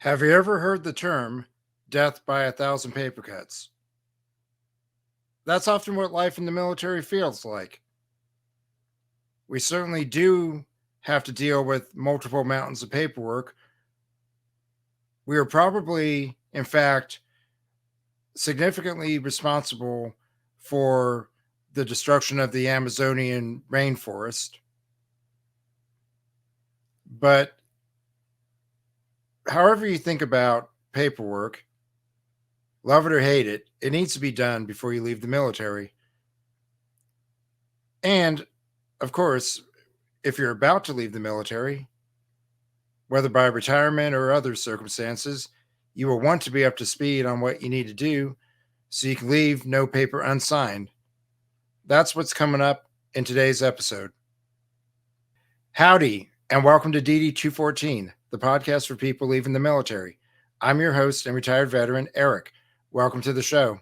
Have you ever heard the term death by a thousand paper cuts? That's often what life in the military feels like. We certainly do have to deal with multiple mountains of paperwork. We are probably, in fact, significantly responsible for the destruction of the Amazonian rainforest. But however you think about paperwork, love it or hate it, it needs to be done before you leave the military. And of course, if you're about to leave the military, whether by retirement or other circumstances, you will want to be up to speed on what you need to do so you can leave no paper unsigned. That's what's coming up in today's episode. Howdy, and welcome to DD214, the podcast for people leaving the military. I'm your host and retired veteran, Eric. Welcome to the show.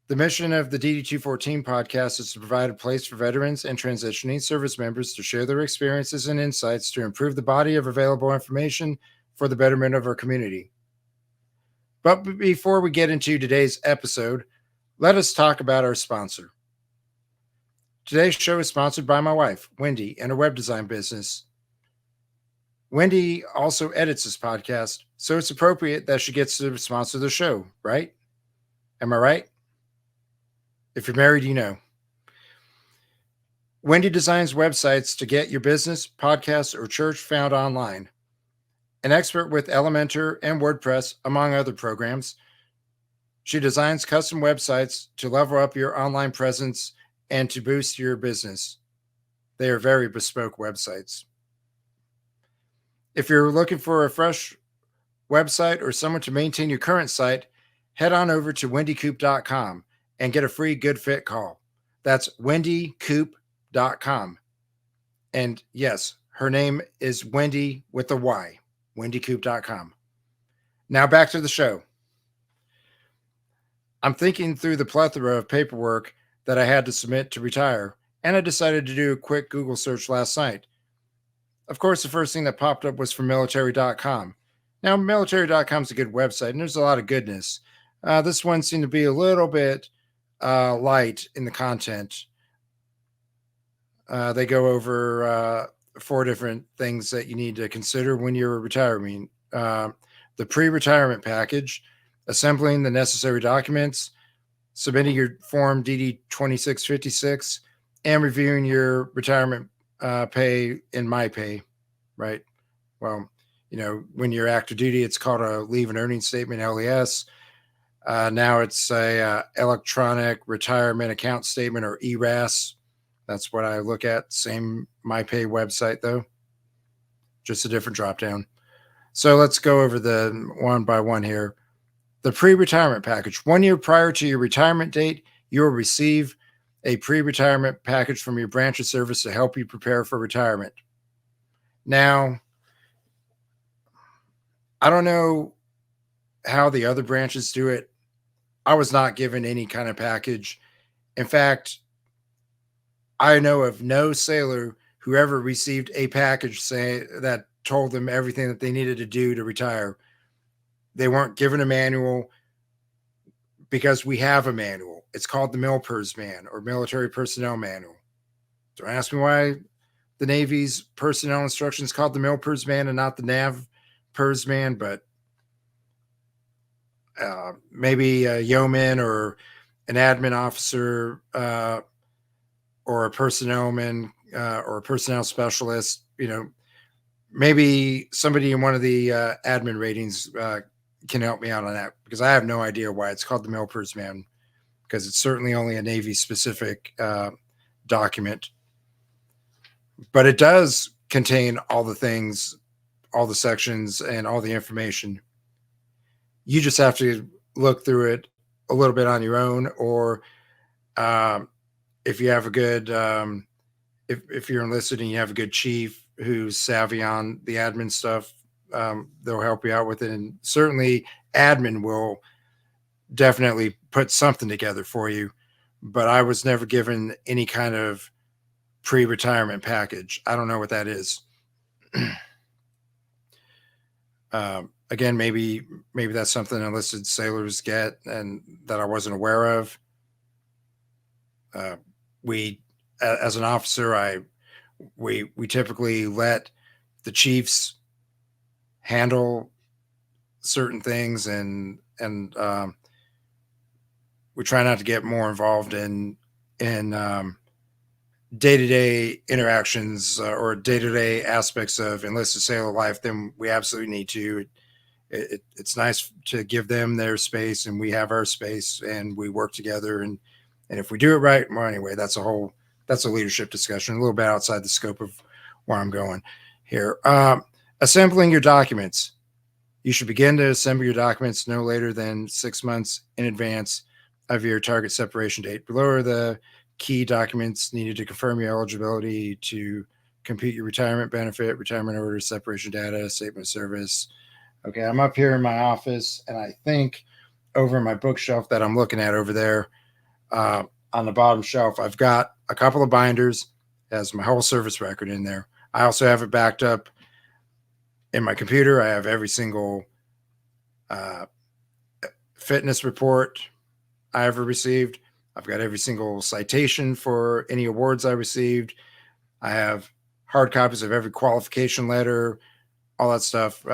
The mission of the DD214 podcast is to provide a place for veterans and transitioning service members to share their experiences and insights to improve the body of available information for the betterment of our community. But before we get into today's episode, let us talk about our sponsor. Today's show is sponsored by my wife, Wendy, and her web design business. Wendy also edits this podcast, so it's appropriate that she gets to sponsor the show, right? Am I right? If you're married, you know. Wendy designs websites to get your business, podcast, or church found online. An expert with Elementor and WordPress, among other programs, she designs custom websites to level up your online presence and to boost your business. They are very bespoke websites. If you're looking for a fresh website or someone to maintain your current site, head on over to wendycoop.com and get a free good fit call. That's wendycoop.com. And yes, her name is Wendy with a Y, wendycoop.com. Now back to the show. I'm thinking through the plethora of paperwork that I had to submit to retire, and I decided to do a quick Google search last night. Of course, the first thing that popped up was from military.com. Now, military.com is a good website, and there's a lot of goodness. This one seemed to be a little bit light in the content. They go over 4 different things that you need to consider when you're retiring. The pre-retirement package, assembling the necessary documents, submitting your form DD214, and reviewing your retirement pay in my pay, right? Well, when you're active duty, it's called a leave and earning statement, LES. Now it's a electronic retirement account statement, or ERAS. That's what I look at. Same MyPay website, though. Just a different dropdown. So let's go over the one by one here. The pre-retirement package. 1 year prior to your retirement date, you will receive a pre-retirement package from your branch of service to help you prepare for retirement. Now, I don't know how the other branches do it. I was not given any kind of package. In fact, I know of no sailor who ever received a package that told them everything that they needed to do to retire. They weren't given a manual because we have a manual. It's called the MILPERS Man, or Military Personnel Manual. Don't ask me why the Navy's personnel instruction is called the MILPERS Man and not the NAVPERS Man, but maybe a yeoman or an admin officer or a personnelman or a personnel specialist, maybe somebody in one of the admin ratings can help me out on that, because I have no idea why it's called the MILPERS Man, because it's certainly only a Navy specific document. But it does contain all the things, all the sections, and all the information. You just have to look through it a little bit on your own, or if you have a good, if you're enlisted and you have a good chief who's savvy on the admin stuff, they'll help you out with it. And certainly admin will definitely put something together for you. But I was never given any kind of pre-retirement package. I don't know what that is. Again, maybe that's something enlisted sailors get and that I wasn't aware of. Uh, we, as an officer, we typically let the chiefs handle certain things, and we try not to get more involved in day-to-day interactions or day-to-day aspects of enlisted sailor life than we absolutely need to. It's nice to give them their space and we have our space and we work together, and if we do it right, well, anyway, that's a leadership discussion, a little bit outside the scope of where I'm going here. Assembling your documents. You should begin to assemble your documents no later than 6 months in advance of your target separation date. Below are the key documents needed to confirm your eligibility to compute your retirement benefit, retirement order, separation data, statement of service. Okay, I'm up here in my office, and I think over in my bookshelf that I'm looking at over there, on the bottom shelf, I've got a couple of binders, has my whole service record in there. I also have it backed up in my computer. I have every single uh, fitness report I ever received. I've got every single citation for any awards I received. I have hard copies of every qualification letter, all that stuff.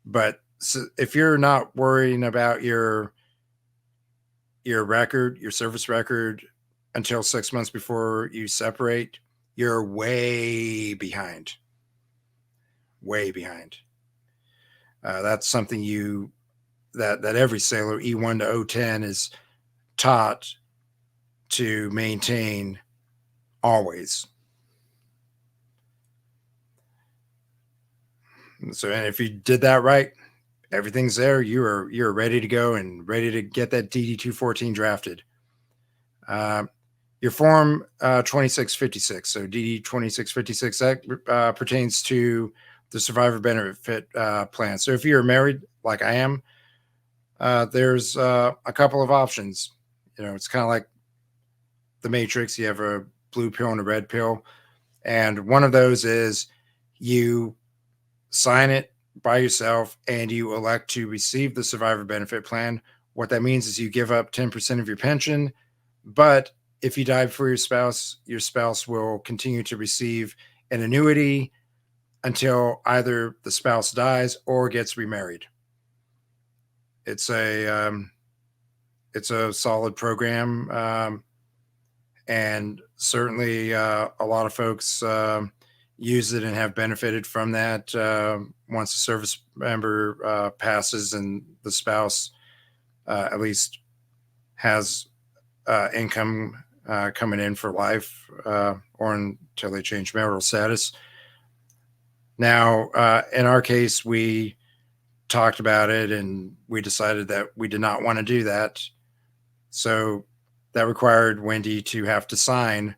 But if you're not worrying about your record, your service record, until 6 months before you separate, you're way behind. Way behind. That's something that every sailor E1 to O10 is taught to maintain always. So, and if you did that right, everything's there. You're ready to go and ready to get that DD214 drafted. Your form 2656. So DD2656 that pertains to the survivor benefit plan. So if you're married, like I am, there's a couple of options. It's kind of like the Matrix. You have a blue pill and a red pill, and one of those is you sign it by yourself and you elect to receive the survivor benefit plan. What that means is you give up 10% of your pension, but if you die before your spouse will continue to receive an annuity until either the spouse dies or gets remarried. It's a solid program, and certainly a lot of folks use it and have benefited from that. Once a service member passes and the spouse at least has income coming in for life, or until they change marital status. Now, in our case, we talked about it and we decided that we did not want to do that. So that required Wendy to have to sign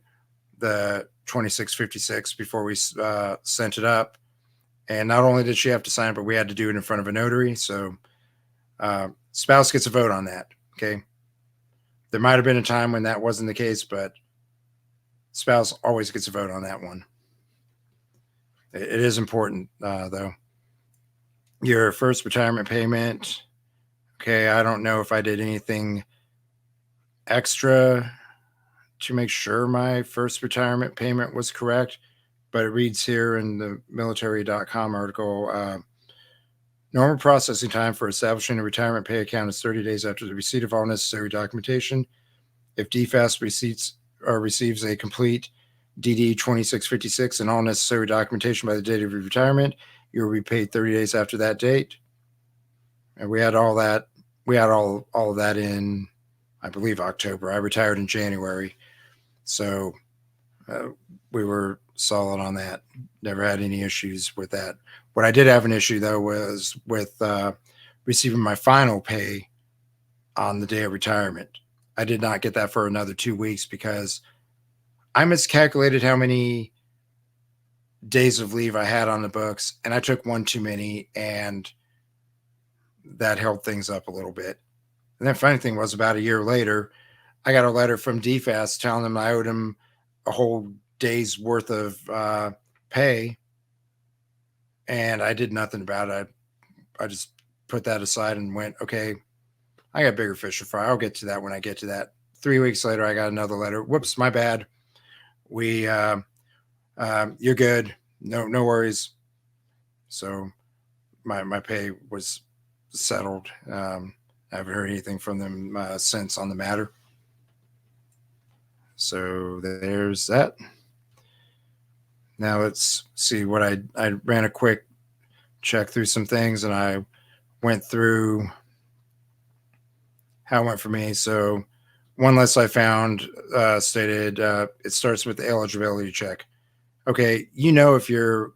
the 2656 before we sent it up. And not only did she have to sign it, but we had to do it in front of a notary. So spouse gets a vote on that. Okay. There might have been a time when that wasn't the case, but spouse always gets a vote on that one. It is important, though. Your first retirement payment. Okay. I don't know if I did anything extra to make sure my first retirement payment was correct, but it reads here in the military.com article, normal processing time for establishing a retirement pay account is 30 days after the receipt of all necessary documentation. If DFAS receives a complete DD 2656 and all necessary documentation by the date of your retirement, you will be paid 30 days after that date. And we had all that. We had all of that in, I believe, October. I retired in January. So we were solid on that. Never had any issues with that. What I did have an issue, though, was with receiving my final pay on the day of retirement. I did not get that for another 2 weeks because I miscalculated how many days of leave I had on the books, and I took one too many, and that held things up a little bit. And the funny thing was, about a year later, I got a letter from DFAS telling them I owed them a whole day's worth of pay, and I did nothing about it. I just put that aside and went, okay, I got bigger fish to fry. I'll get to that when I get to that. 3 weeks later, I got another letter. Whoops, my bad. You're good. No worries. So my pay was settled. I haven't heard anything from them since on the matter. So there's that. Now let's see what I ran a quick check through some things, and I went through how it went for me. So one list I found stated it starts with the eligibility check. Okay, if you're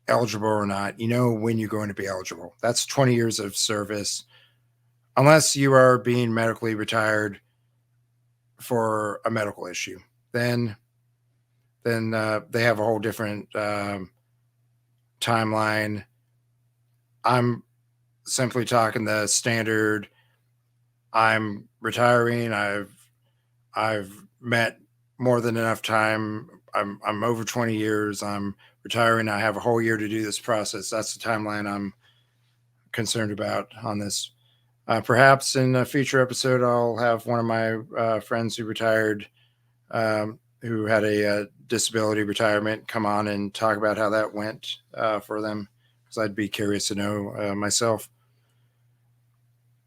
eligible or not. You know when you're going to be eligible. That's 20 years of service. Unless you are being medically retired for a medical issue, then they have a whole different timeline. I'm simply talking the standard. I'm retiring. I've met more than enough time. I'm over 20 years. I'm retiring. I have a whole year to do this process. That's the timeline I'm concerned about on this. Perhaps in a future episode, I'll have one of my friends who retired, who had a disability retirement, come on and talk about how that went for them, because I'd be curious to know myself.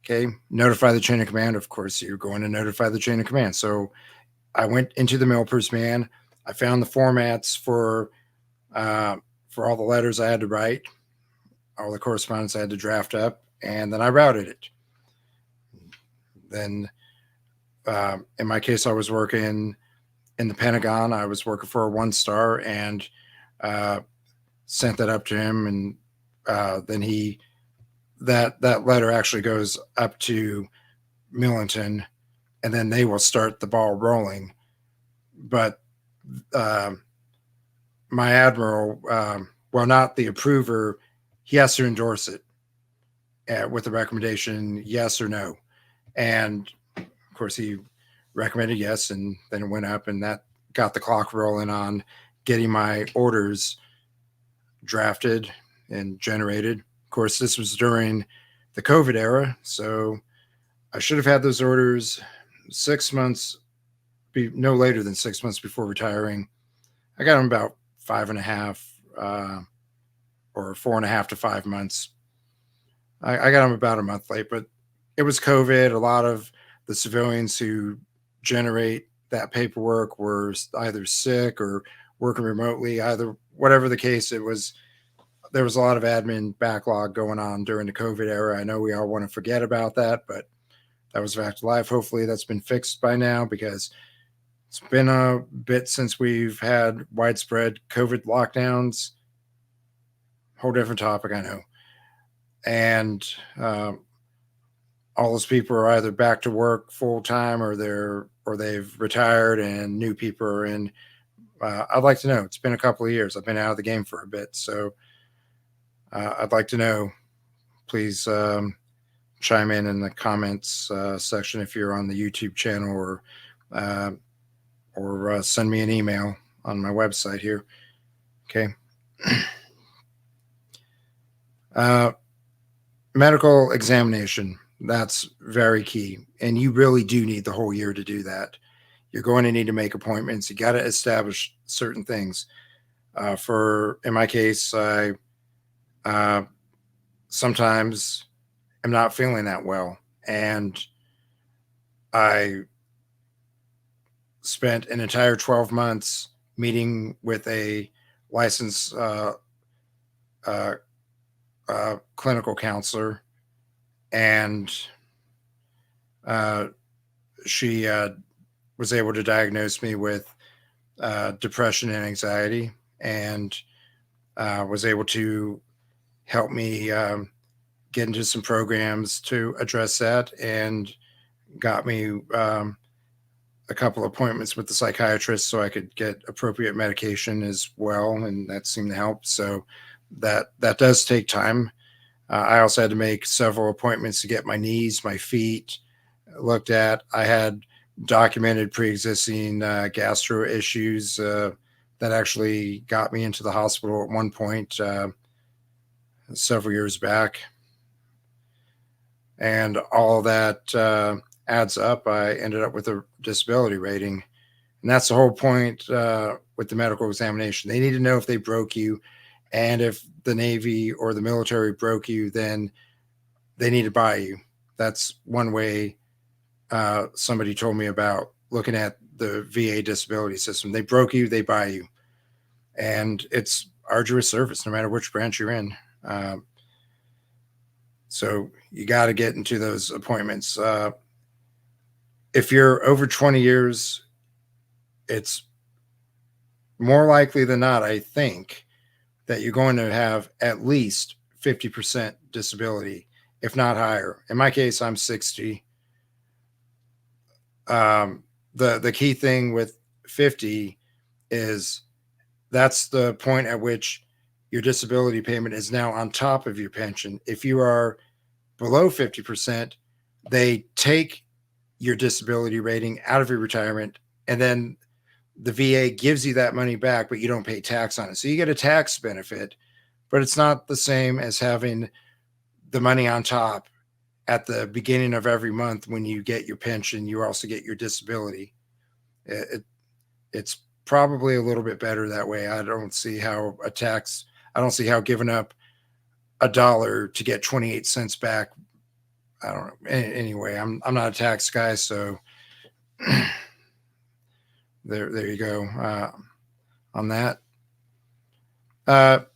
Okay, notify the chain of command. Of course, you're going to notify the chain of command. So I went into the mailper's man. I found the formats for all the letters I had to write, all the correspondence I had to draft up, and then I routed it. Then, in my case, I was working in the Pentagon. I was working for a 1-star, and sent that up to him, and then that letter actually goes up to Millington, and then they will start the ball rolling. But my admiral, well, not the approver, he has to endorse it with the recommendation, yes or no. And of course, he recommended yes, and then it went up, and that got the clock rolling on getting my orders drafted and generated. Of course, this was during the COVID era, so I should have had those orders 6 months, no later than 6 months before retiring. I got them about 5.5 or 4.5 to 5 months. I got them about a month late, but it was COVID. A lot of the civilians who generate that paperwork were either sick or working remotely, whatever the case. There was a lot of admin backlog going on during the COVID era. I know we all want to forget about that, but that was a fact of life. Hopefully that's been fixed by now, because it's been a bit since we've had widespread COVID lockdowns. Whole different topic, I know. And all those people are either back to work full time, or they've retired, and new people are in. I'd like to know. It's been a couple of years. I've been out of the game for a bit, so I'd like to know. Please chime in the comments section if you're on the YouTube channel, or send me an email on my website here. Okay. Medical examination. That's very key. And you really do need the whole year to do that. You're going to need to make appointments. You got to establish certain things. In my case, I sometimes am not feeling that well. And I spent an entire 12 months meeting with a licensed clinical counselor, and she was able to diagnose me with depression and anxiety, and was able to help me get into some programs to address that, and got me a couple appointments with the psychiatrist so I could get appropriate medication as well, and that seemed to help. So that does take time. I also had to make several appointments to get my knees, my feet looked at. I had documented pre-existing gastro issues that actually got me into the hospital at one point several years back. and all that adds up. I ended up with a disability rating, and that's the whole point with the medical examination. They need to know if they broke you, and if the Navy or the military broke you, then they need to buy you. That's one way somebody told me about looking at the VA disability system. They broke you, they buy you, and it's arduous service no matter which branch you're in. So you got to get into those appointments. If you're over 20 years, it's more likely than not, I think, that you're going to have at least 50% disability, if not higher. In my case, I'm 60. The key thing with 50 is that's the point at which your disability payment is now on top of your pension. If you are below 50%, they take your disability rating out of your retirement, and then the VA gives you that money back, but you don't pay tax on it. So you get a tax benefit, but it's not the same as having the money on top at the beginning of every month. When you get your pension, you also get your disability. It's probably a little bit better that way. I don't see how giving up $1 to get 28 cents back. I don't know. Anyway, I'm not a tax guy, so there you go on that.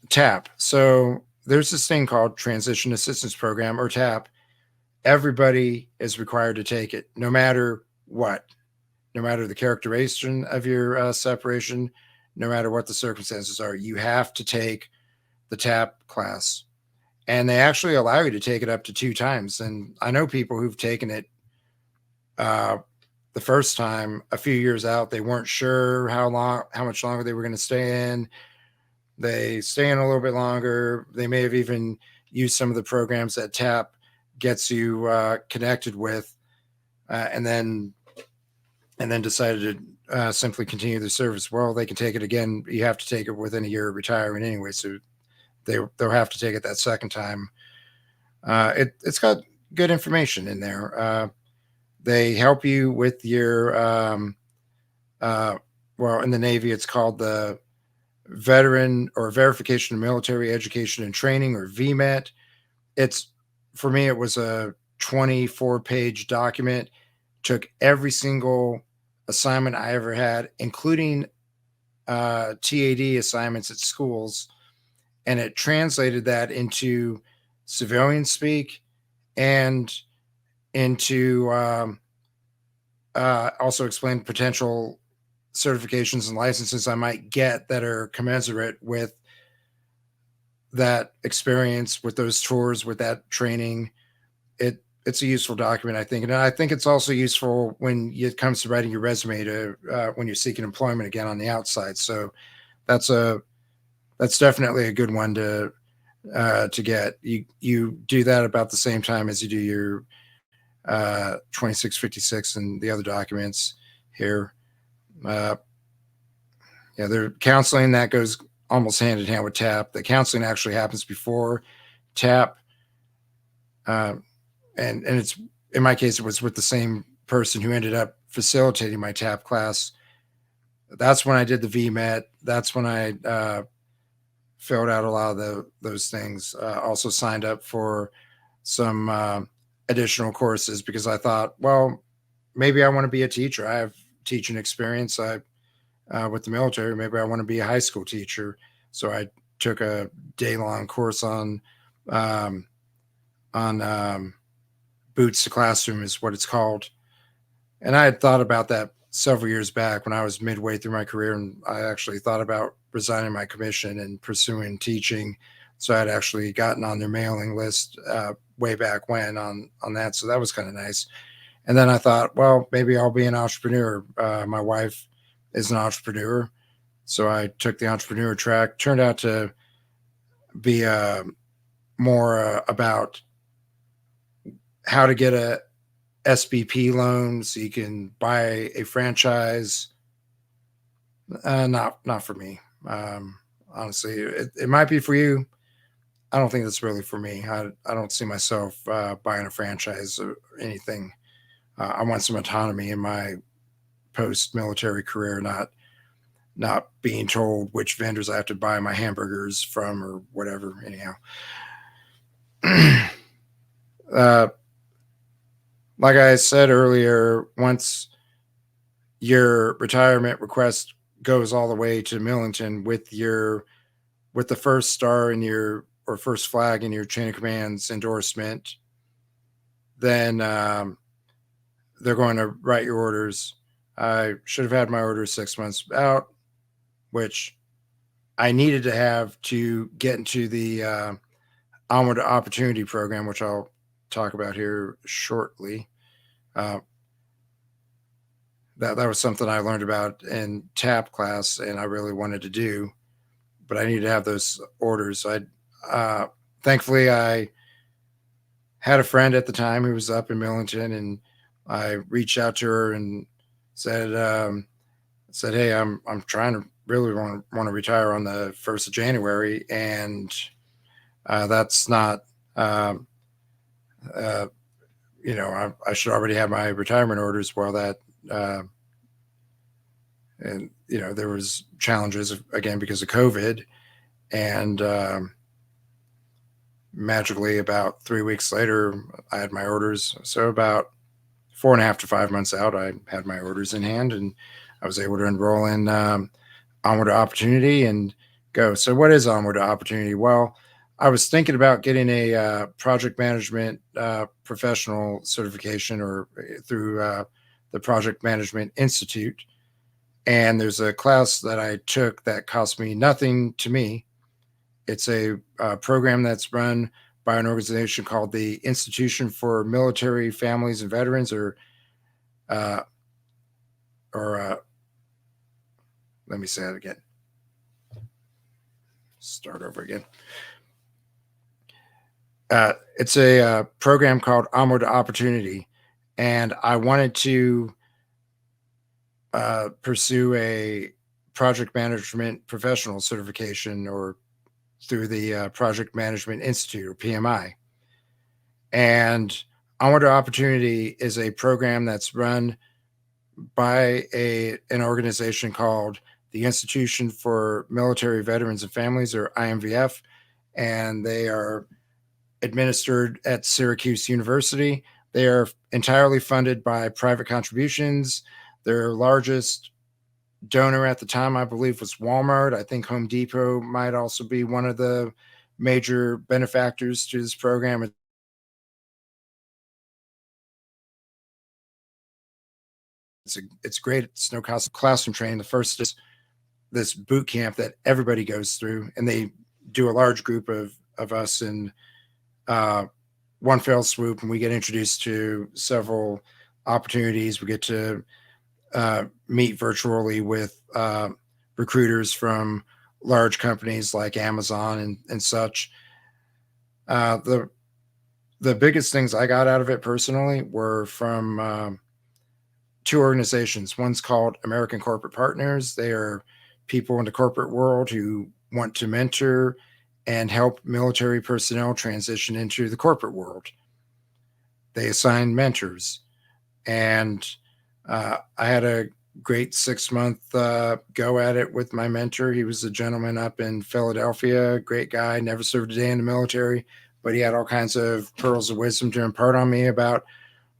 TAP. So there's this thing called Transition Assistance Program, or TAP. Everybody is required to take it, no matter what, no matter the characterization of your separation, no matter what the circumstances are. You have to take the TAP class, and they actually allow you to take it up to 2 times. And I know people who've taken it the first time a few years out. They weren't sure how much longer they were going to stay in. They stay in a little bit longer. They may have even used some of the programs that TAP gets you connected with, and then decided to simply continue the service. Well, they can take it again. You have to take it within a year of retirement anyway, so they'll have to take it that second time. It's got good information in there. They help you with your well, in the Navy, it's called the Veteran or Verification of Military Education and Training, or VMET. For me, it was a 24-page document. Took every single assignment I ever had, including TAD assignments at schools, and it translated that into civilian speak and into also explained potential certifications and licenses I might get that are commensurate with that experience, with those tours, with that training. It's a useful document, I think. And I think it's also useful when it comes to writing your resume to when you're seeking employment again on the outside. So that's definitely a good one to get. You do that about the same time as you do your 2656 and the other documents here. Yeah, their counseling that goes almost hand in hand with TAP. The counseling actually happens before TAP, and it's, in my case, it was with the same person who ended up facilitating my TAP class. That's when I did the VMET. That's when I filled out a lot of those things. Also signed up for some additional courses because I thought, well, maybe I want to be a teacher. I have teaching experience. With the military, maybe I want to be a high school teacher. So I took a day-long course on Boots to Classroom is what it's called. And I had thought about that several years back when I was midway through my career, and I actually thought about resigning my commission and pursuing teaching. So I'd actually gotten on their mailing list way back when on that. So that was kind of nice. And then I thought, well, maybe I'll be an entrepreneur. My wife is an entrepreneur. So I took the entrepreneur track. Turned out to be more about how to get a SBP loan so you can buy a franchise. Not for me. Honestly, it might be for you. I don't think that's really for me. I don't see myself buying a franchise or anything. I want some autonomy in my post-military career, not being told which vendors I have to buy my hamburgers from or whatever. Anyhow, uh, like I said earlier, once your retirement request goes all the way to Millington with the first star in your or first flag in your chain of commands endorsement, then they're going to write your orders. I should have had my orders 6 months out, which I needed to have to get into the Onward to Opportunity program, which I'll talk about here shortly. Uh, that was something I learned about in TAP class, and I really wanted to do, but I needed to have those orders. Uh, thankfully I had a friend at the time who was up in Millington, and I reached out to her and said, "Hey, I'm trying to really want to retire on the 1st of January, and that's not, um, uh, I should already have my retirement orders." While that, and there was challenges again because of COVID, and magically about 3 weeks later, I had my orders. So about 4.5 to 5 months out, I had my orders in hand, and I was able to enroll in Onward to Opportunity and go. So what is Onward to Opportunity? Well, I was thinking about getting a project management professional certification or through the Project Management Institute. And there's a class that I took that cost me nothing to me. It's a program that's run by an organization called the Institution for Military Families and Veterans, uh, or let me say that again. Start over again. It's a program called Onward to Opportunity, and I wanted to pursue a project management professional certification or through the Project Management Institute or PMI. And Onward to Opportunity is a program that's run by an organization called the Institution for Military Veterans and Families, or IMVF, and they are administered at Syracuse University. They are entirely funded by private contributions. Their largest donor at the time, I believe, was Walmart. I think Home Depot might also be one of the major benefactors to this program. It's great. It's no cost classroom training. The first is this boot camp that everybody goes through, and they do a large group of us in one fell swoop, and we get introduced to several opportunities. We get to meet virtually with recruiters from large companies like Amazon and such. The biggest things I got out of it personally were from two organizations. One's called American Corporate Partners. They are people in the corporate world who want to mentor and help military personnel transition into the corporate world. They assign mentors, and I had a great 6 month go at it with my mentor. He was a gentleman up in Philadelphia, great guy, never served a day in the military, but he had all kinds of pearls of wisdom to impart on me about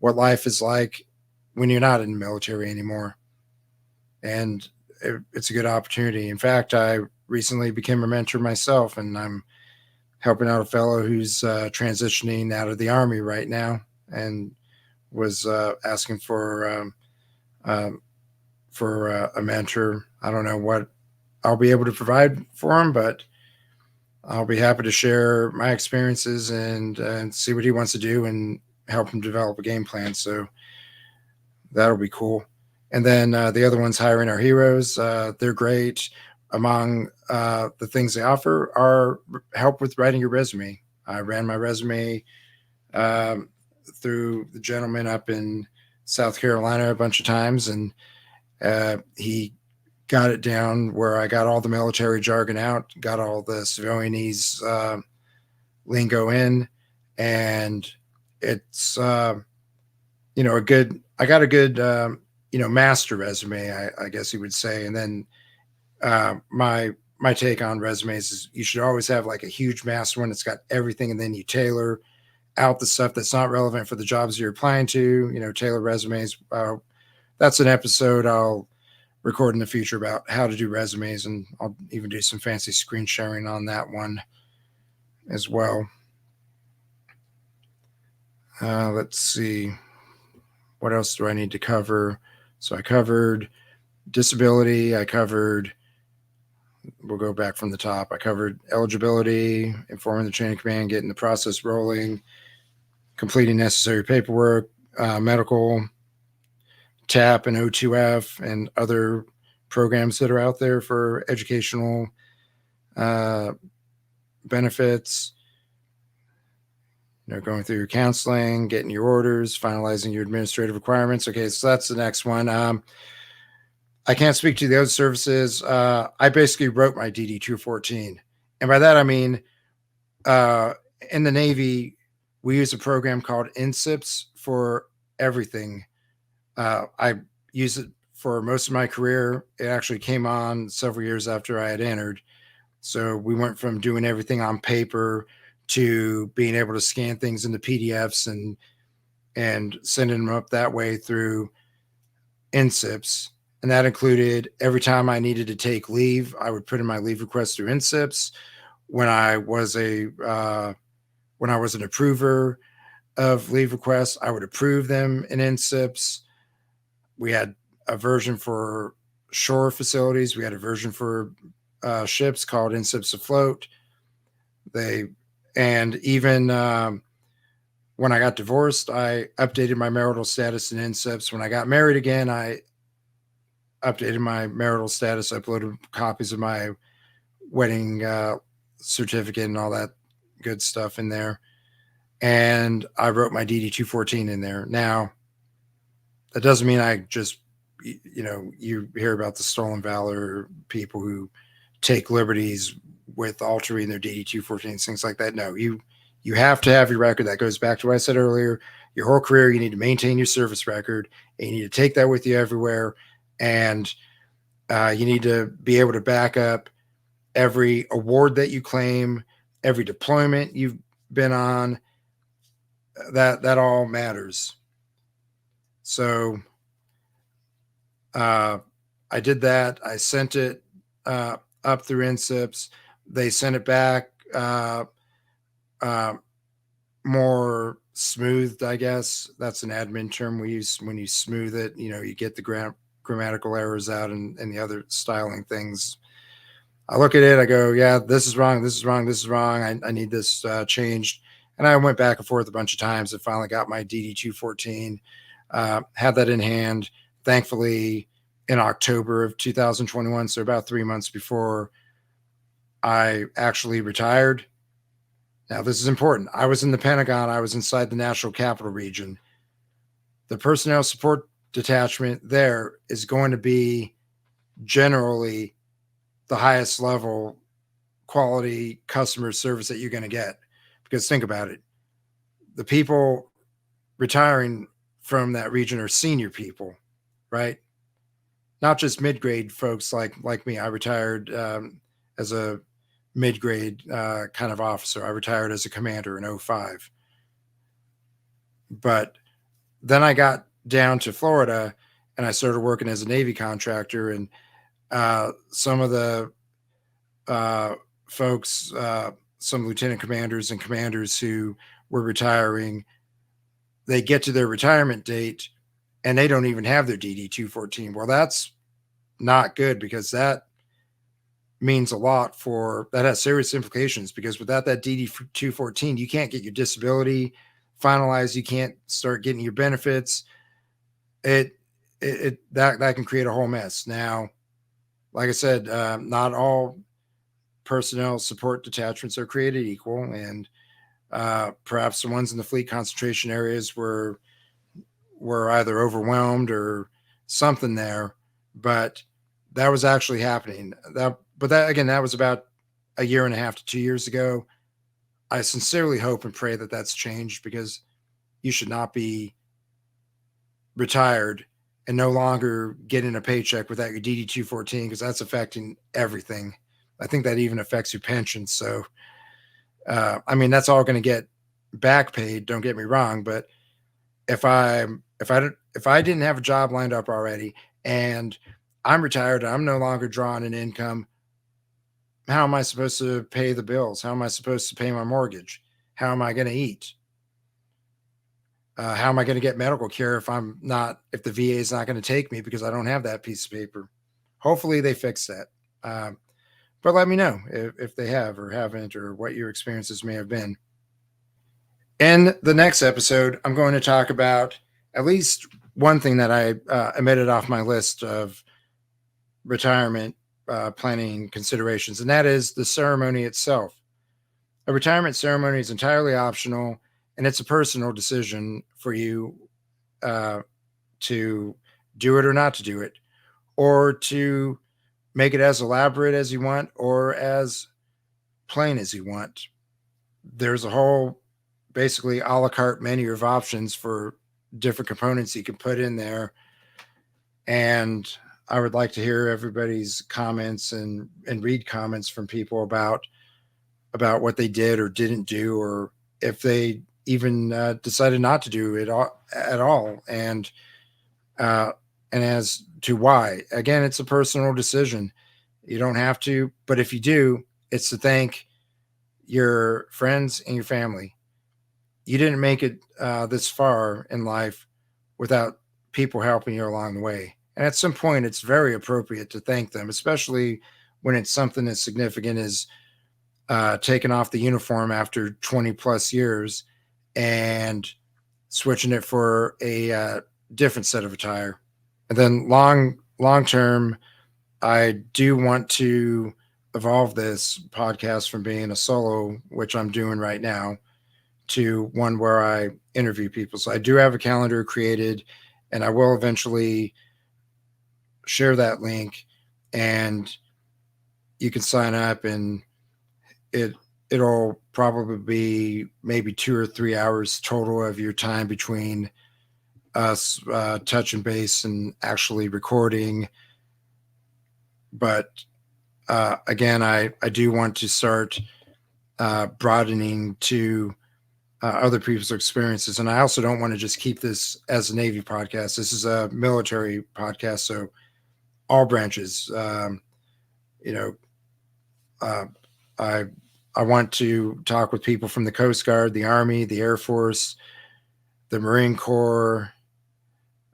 what life is like when you're not in the military anymore. And it's a good opportunity. In fact, I recently became a mentor myself, and I'm helping out a fellow who's transitioning out of the Army right now, and was asking for a mentor. I don't know what I'll be able to provide for him, but I'll be happy to share my experiences and see what he wants to do and help him develop a game plan. So that'll be cool. And then the other one's Hiring Our Heroes. They're great. Among the things they offer are help with writing your resume. I ran my resume through the gentleman up in South Carolina a bunch of times, and he got it down where I got all the military jargon out, got all the civilianese lingo in, and it's a good. I got a good master resume, I guess you would say. And then my take on resumes is you should always have like a huge master one that's got everything, and then you tailor out the stuff that's not relevant for the jobs you're applying to. Tailor resumes. That's an episode I'll record in the future about how to do resumes, and I'll even do some fancy screen sharing on that one as well. Let's see. What else do I need to cover? So I covered disability. We'll go back from the top. I covered eligibility, informing the chain of command, getting the process rolling, completing necessary paperwork, medical, TAP and O2F, and other programs that are out there for educational benefits. Going through your counseling, getting your orders, finalizing your administrative requirements. Okay, so that's the next one. I can't speak to the other services. I basically wrote my DD214. And by that, I mean, in the Navy, we use a program called INSIPS for everything. I used it for most of my career. It actually came on several years after I had entered. So we went from doing everything on paper to being able to scan things into PDFs and sending them up that way through INSIPS. And that included every time I needed to take leave, I would put in my leave request through INSIPS. When I was an approver of leave requests, I would approve them in INSIPS. We had a version for shore facilities. We had a version for ships called INSIPS Afloat. And even when I got divorced, I updated my marital status in INSIPS. When I got married again, I updated my marital status, uploaded copies of my wedding certificate and all that good stuff in there. And I wrote my DD214 in there. Now, that doesn't mean I just, you hear about the stolen valor people who take liberties with altering their DD214, things like that. No, you have to have your record. That goes back to what I said earlier. Your whole career, you need to maintain your service record, and you need to take that with you everywhere. And you need to be able to back up every award that you claim, every deployment you've been on. That all matters. So I did that. I sent it up through INSIPS. They sent it back more smoothed, I guess. That's an admin term we use. When you smooth it, you get the grammatical errors out and the other styling things. I look at it, I go, yeah, this is wrong, this is wrong, this is wrong. I need this changed. And I went back and forth a bunch of times and finally got my DD214, had that in hand, thankfully, in October of 2021. So about 3 months before I actually retired. Now, this is important. I was in the Pentagon. I was inside the National Capital Region. The personnel support detachment there is going to be generally the highest level quality customer service that you're going to get. Because think about it. The people retiring from that region are senior people, right? Not just mid-grade folks like me. I retired as a mid-grade kind of officer. I retired as a commander in 2005. But then I got down to Florida and I started working as a Navy contractor, and some of the folks, some lieutenant commanders and commanders who were retiring, they get to their retirement date and they don't even have their DD214. Well, that's not good, because that means a lot that has serious implications, because without that DD214, you can't get your disability finalized. You can't start getting your benefits. That can create a whole mess. Now, like I said, not all personnel support detachments are created equal, and perhaps the ones in the fleet concentration areas were either overwhelmed or something there, but that was actually happening. That was about a year and a half to 2 years ago. I sincerely hope and pray that that's changed, because you should not be retired and no longer getting a paycheck without your DD214, because that's affecting everything. I think that even affects your pension. So, I mean, that's all going to get back paid. Don't get me wrong, but if I didn't have a job lined up already and I'm retired, I'm no longer drawing an income. How am I supposed to pay the bills? How am I supposed to pay my mortgage? How am I going to eat? How am I going to get medical care if the VA is not going to take me because I don't have that piece of paper? Hopefully they fix that. But let me know if they have or haven't, or what your experiences may have been. In the next episode, I'm going to talk about at least one thing that I omitted off my list of retirement planning considerations, and that is the ceremony itself. A retirement ceremony is entirely optional, and it's a personal decision for you to do it or not to do it, or to make it as elaborate as you want or as plain as you want. There's a whole basically a la carte menu of options for different components you can put in there. And I would like to hear everybody's comments and read comments from people about what they did or didn't do, or if they even decided not to do it at all. And as to why. Again, it's a personal decision. You don't have to, but if you do, it's to thank your friends and your family. You didn't make it this far in life without people helping you along the way. And at some point, it's very appropriate to thank them, especially when it's something as significant as taking off the uniform after 20 plus years and switching it for a different set of attire. And then long term, I do want to evolve this podcast from being a solo, which I'm doing right now, to one where I interview people. So I do have a calendar created, and I will eventually share that link, and you can sign up, and it'll probably be maybe 2 or 3 hours total of your time between us touching base and actually recording. But again, I do want to start broadening to other people's experiences. And I also don't want to just keep this as a Navy podcast. This is a military podcast. So all branches, I want to talk with people from the Coast Guard, the Army, the Air Force, the Marine Corps.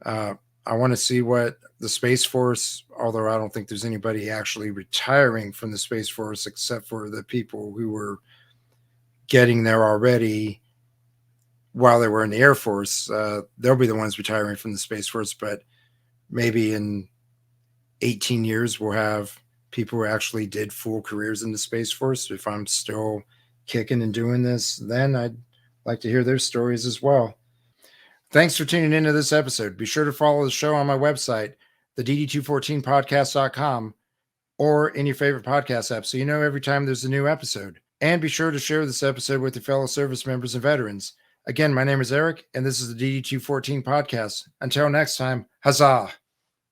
I want to see what the Space Force, although I don't think there's anybody actually retiring from the Space Force except for the people who were getting there already while they were in the Air Force. They'll be the ones retiring from the Space Force, but maybe in 18 years we'll have people who actually did full careers in the Space Force. If I'm still kicking and doing this, then I'd like to hear their stories as well. Thanks for tuning into this episode. Be sure to follow the show on my website, the DD214podcast.com, or in your favorite podcast app, so you know every time there's a new episode. And be sure to share this episode with your fellow service members and veterans. Again, my name is Eric, and this is the DD214 podcast. Until next time, huzzah!